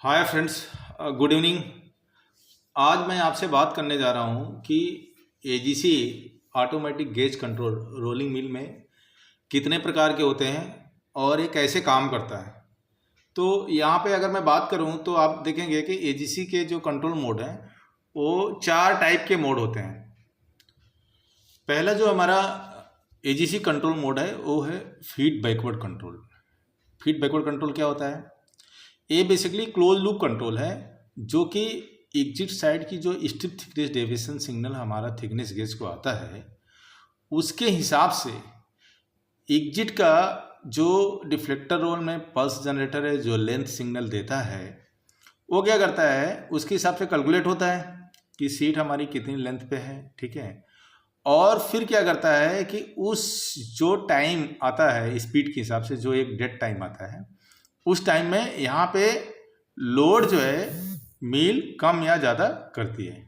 Hi friends, good evening. आज मैं आपसे बात करने जा रहा हूँ कि AGC automatic gauge control rolling mill में कितने प्रकार के होते हैं और ये कैसे काम करता है। तो यहाँ पे अगर मैं बात करूँ तो आप देखेंगे कि एजीसी के जो कंट्रोल मोड हैं वो 4 टाइप के मोड होते हैं। पहला जो हमारा एजीसी कंट्रोल मोड है वो है feed backward control. Feed backward control क्या होता है? ये बेसिकली क्लोज लूप कंट्रोल है जो कि एग्जिट साइड की जो स्ट्रिप थिकनेस डेविएशन सिग्नल हमारा थिकनेस गेज को आता है उसके हिसाब से एग्जिट का जो डिफ्लेक्टर रोल में पल्स जनरेटर है जो लेंथ सिग्नल देता है वो क्या करता है, उसके हिसाब से कैलकुलेट होता है कि सीट हमारी कितनी लेंथ पे है। ठीक है, और फिर क्या करता है कि उस जो टाइम आता है स्पीड के हिसाब से जो एक डेड टाइम आता है उस टाइम में यहाँ पे लोड जो है मील कम या ज़्यादा करती है।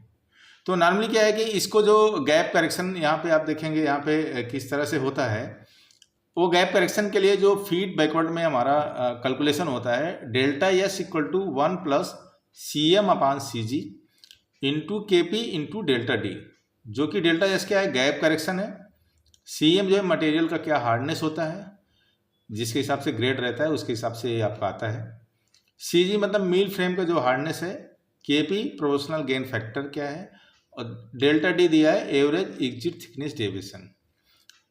तो नॉर्मली क्या है कि इसको जो गैप करेक्शन यहाँ पे आप देखेंगे यहाँ पे किस तरह से होता है, वो गैप करेक्शन के लिए जो फीड बैकवर्ड में हमारा कैलकुलेशन होता है delta S equal to 1 plus C M upon C G into K P into delta D, जो कि डेल्टा एस क्या है, गैप करेक्शन है। सी एम जो है मटेरियल का क्या हार्डनेस होता है, जिसके हिसाब से ग्रेड रहता है उसके हिसाब से ये आपका आता है। सी जी मतलब मील फ्रेम का जो हार्डनेस है। के पी प्रोपोर्शनल गेन फैक्टर क्या है, और डेल्टा डी दिया है एवरेज एग्जिट थिकनेस डेविएशन।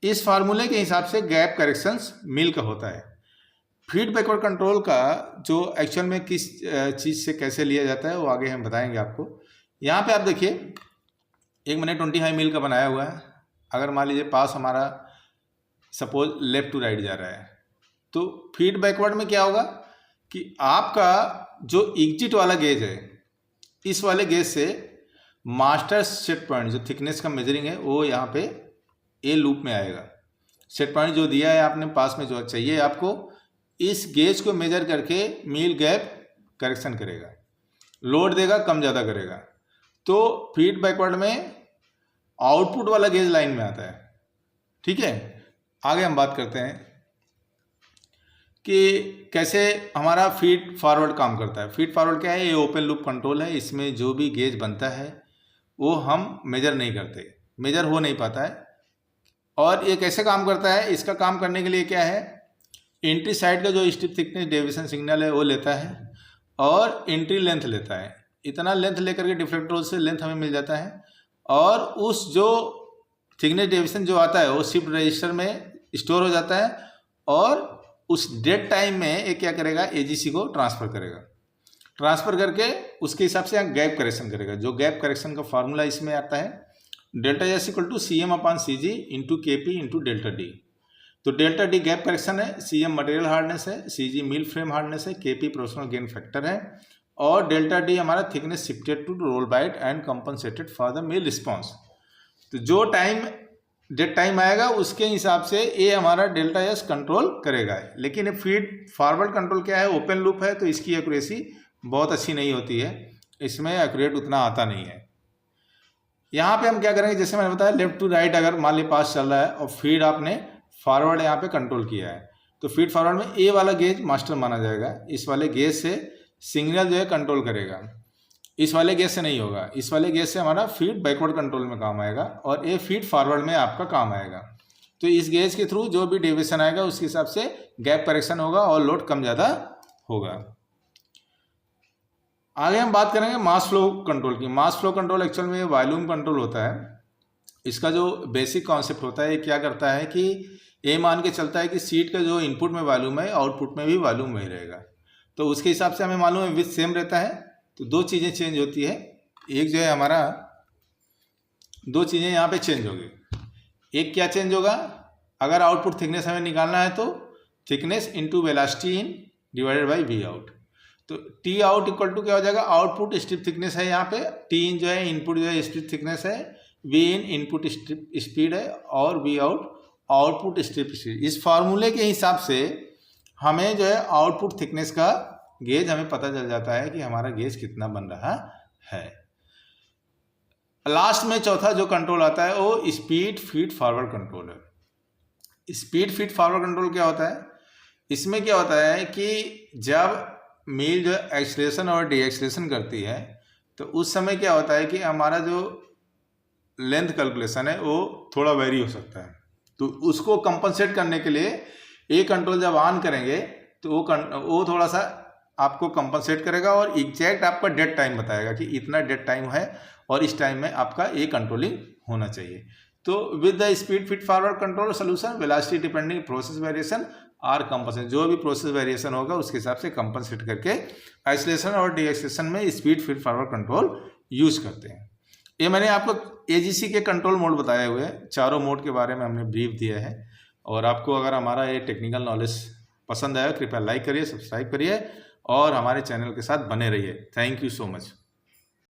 इस फार्मूले के हिसाब से गैप करेक्शंस मील का होता है। फीड बैकवर्ड कंट्रोल का जो एक्चुअल में किस चीज़ से कैसे लिया जाता है वो आगे हम बताएंगे आपको। यहाँ पे आप देखिए एक मैंने 25 मील का बनाया हुआ है। अगर मान लीजिए पास हमारा सपोज लेफ्ट टू राइट जा रहा है तो फीड बैकवर्ड में क्या होगा कि आपका जो एग्जिट वाला गेज है इस वाले गेज से मास्टर सेट पॉइंट जो थिकनेस का मेजरिंग है वो यहाँ पे ए लूप में आएगा। सेट पॉइंट जो दिया है आपने पास में जो चाहिए आपको, इस गेज को मेजर करके मील गैप करेक्शन करेगा, लोड देगा, कम ज़्यादा करेगा। तो फीड बैकवर्ड में आउटपुट वाला गेज लाइन में आता है। ठीक है, आगे हम बात करते हैं कि कैसे हमारा फीड फॉरवर्ड काम करता है। फीड फॉरवर्ड क्या है, ये ओपन लूप कंट्रोल है। इसमें जो भी गेज बनता है वो हम मेजर नहीं करते, मेजर हो नहीं पाता है। और ये कैसे काम करता है, इसका काम करने के लिए क्या है, एंट्री साइड का जो स्ट्रिप थिकनेस डेविएशन सिग्नल है वो लेता है और एंट्री लेंथ लेता है। इतना लेंथ लेकर के डिफ्लेक्टर से लेंथ हमें मिल जाता है और उस जो थिकनेस डेविएशन जो आता है वो शिफ्ट रजिस्टर में स्टोर हो जाता है और उस डेड टाइम में ये क्या करेगा, एजीसी को ट्रांसफ़र करेगा। ट्रांसफ़र करके उसके हिसाब से यहाँ गैप करेक्शन करेगा। जो गैप करेक्शन का फार्मूला इसमें आता है delta S equal to C M upon C G into K P into delta D. तो डेल्टा डी गैप करेक्शन है, सी एम मटेरियल हार्डनेस है, सी जी मील फ्रेम हार्डनेस है, के पी प्रोपोर्शनल गेन फैक्टर है और डेल्टा डी हमारा thickness shifted to roll bite and compensated for the mill response. तो जो टाइम डेड टाइम आएगा उसके हिसाब से ये हमारा डेल्टा एस कंट्रोल करेगा। लेकिन ये फीड फॉरवर्ड कंट्रोल क्या है, ओपन लूप है, तो इसकी एक्यूरेसी बहुत अच्छी नहीं होती है, इसमें एक्यूरेट उतना आता नहीं है। यहाँ पे हम क्या करेंगे, जैसे मैंने बताया लेफ्ट टू राइट अगर मान ली पास चल रहा है और फीड आपने फॉरवर्ड यहाँ पे कंट्रोल किया है तो फीड फॉरवर्ड में ए वाला गेज मास्टर माना जाएगा। इस वाले गेज से सिग्नल जो है कंट्रोल करेगा, इस वाले गेज से नहीं होगा। इस वाले गेज से हमारा फीड बैकवर्ड कंट्रोल में काम आएगा और ये फीड फॉरवर्ड में आपका काम आएगा। तो इस गेज के थ्रू जो भी डेविएशन आएगा उसके हिसाब से गैप करेक्शन होगा और लोड कम ज़्यादा होगा। आगे हम बात करेंगे मास फ्लो कंट्रोल की। मास फ्लो कंट्रोल एक्चुअल में वॉल्यूम कंट्रोल होता है। इसका जो बेसिक कॉन्सेप्ट होता है ये क्या करता है कि ये मान के चलता है कि सीट का जो इनपुट में वॉल्यूम है आउटपुट में भी वॉल्यूम वही रहेगा। तो उसके हिसाब से हमें मालूम है विथ सेम रहता है। तो दो चीज़ें चेंज होती है, एक जो है हमारा दो चीज़ें यहाँ पे चेंज होगी। एक क्या चेंज होगा, अगर आउटपुट थिकनेस हमें निकालना है तो thickness into velocity in divided by V out. तो टी आउट इक्वल टू क्या हो जाएगा, आउटपुट स्ट्रिप थिकनेस है यहाँ पे, टी इन जो है इनपुट जो है स्ट्रिप थिकनेस है, V in input strip speed है और V out output strip speed. इस फार्मूले के हिसाब से हमें जो है आउटपुट थिकनेस का गेज हमें पता चल जाता है कि हमारा गेज कितना बन रहा है। लास्ट में चौथा जो कंट्रोल आता है वो स्पीड फीड फॉरवर्ड कंट्रोल है। स्पीड फीड फॉरवर्ड कंट्रोल क्या होता है, इसमें क्या होता है कि जब मील जो एक्सलेशन और डीएक्सलेशन करती है तो उस समय क्या होता है कि हमारा जो लेंथ कैलकुलेशन है वो थोड़ा वेरी हो सकता है। तो उसको कंपनसेट करने के लिए ये कंट्रोल जब ऑन करेंगे तो वो थोड़ा सा आपको कंपनसेट करेगा और एग्जैक्ट आपका डेड टाइम बताएगा कि इतना डेड टाइम है और इस टाइम में आपका ये कंट्रोलिंग होना चाहिए। तो with the speed feed forward control solution velocity depending process variation are compensate, जो भी प्रोसेस वेरिएशन होगा उसके हिसाब से कंपनसेट करके आइसोलेशन और डीएक्सलेशन में speed feed forward control use करते हैं। ये मैंने आपको एजीसी के कंट्रोल मोड बताए हुए हैं, चारों मोड के बारे में हमने ब्रीफ दिया है। और आपको अगर हमारा ये टेक्निकल नॉलेज पसंद आया कृपया लाइक करिए, सब्सक्राइब करिए और हमारे चैनल के साथ बने रहिए। Thank you so much.